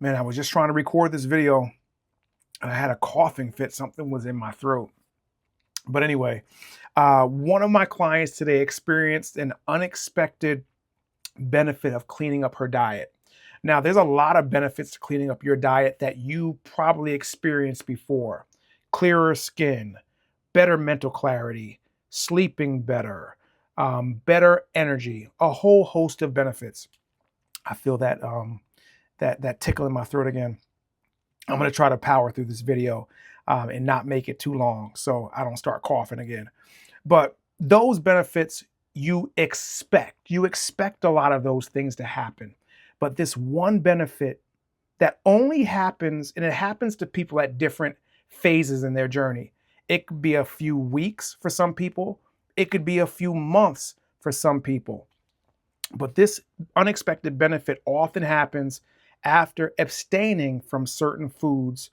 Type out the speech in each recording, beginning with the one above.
Man, I was just trying to record this video and I had a coughing fit. Something was in my throat. But anyway, one of my clients today experienced an unexpected benefit of cleaning up her diet. Now, there's a lot of benefits to cleaning up your diet that you probably experienced before. Clearer skin, better mental clarity, sleeping better, better energy, a whole host of benefits. I feel that tickle in my throat again. I'm going to try to power through this video and not make it too long so I don't start coughing again. But those benefits you expect a lot of those things to happen. But this one benefit that only happens, and it happens to people at different phases in their journey. It could be a few weeks for some people. It could be a few months for some people. But this unexpected benefit often happens after abstaining from certain foods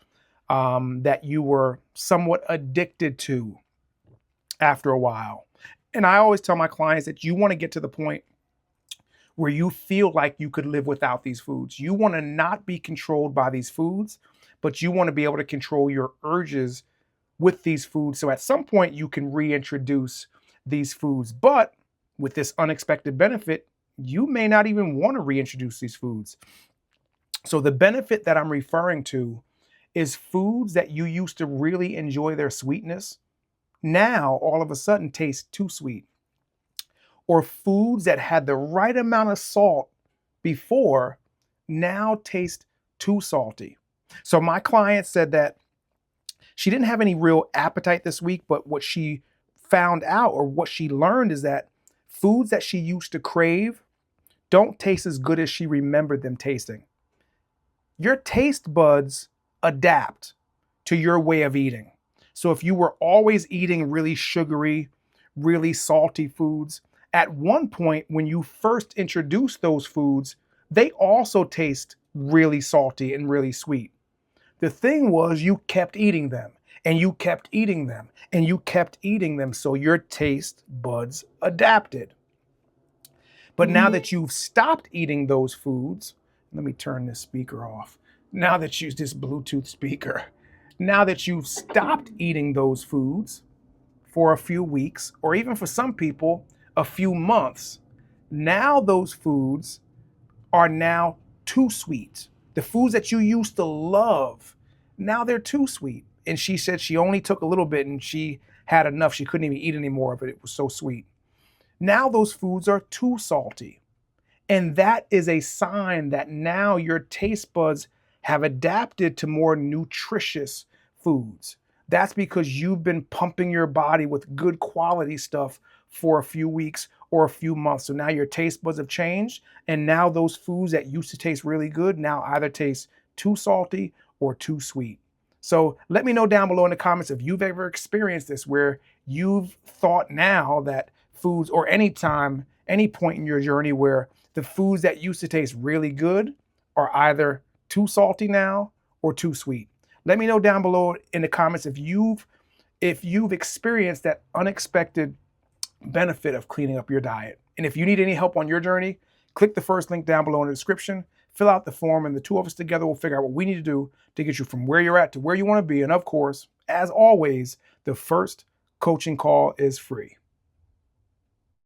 that you were somewhat addicted to after a while. And I always tell my clients that you want to get to the point where you feel like you could live without these foods. You want to not be controlled by these foods, but you want to be able to control your urges with these foods. So at some point you can reintroduce these foods. But with this unexpected benefit, you may not even want to reintroduce these foods. So the benefit that I'm referring to is foods that you used to really enjoy their sweetness, now all of a sudden taste too sweet. Or foods that had the right amount of salt before now taste too salty. So my client said that she didn't have any real appetite this week, but what she found out or what she learned is that foods that she used to crave don't taste as good as she remembered them tasting. Your taste buds adapt to your way of eating. So if you were always eating really sugary, really salty foods, at one point when you first introduced those foods, they also taste really salty and really sweet. The thing was you kept eating them and you kept eating them and you kept eating them. So your taste buds adapted. But now that you've stopped eating those foods, let me turn this speaker off. Now that you this Bluetooth speaker, now that you've stopped eating those foods for a few weeks, or even for some people, a few months, now those foods are now too sweet. The foods that you used to love, now they're too sweet. And she said she only took a little bit and she had enough. She couldn't even eat any more of it. It was so sweet. Now those foods are too salty. And that is a sign that now your taste buds have adapted to more nutritious foods. That's because you've been pumping your body with good quality stuff for a few weeks or a few months. So now your taste buds have changed. And now those foods that used to taste really good now either taste too salty or too sweet. So let me know down below in the comments if you've ever experienced this, where you've thought now that foods, or any time, any point in your journey where the foods that used to taste really good are either too salty now or too sweet. Let me know down below in the comments if you've experienced that unexpected benefit of cleaning up your diet. And if you need any help on your journey, click the first link down below in the description, fill out the form, and the two of us together will figure out what we need to do to get you from where you're at to where you want to be. And of course, as always, the first coaching call is free.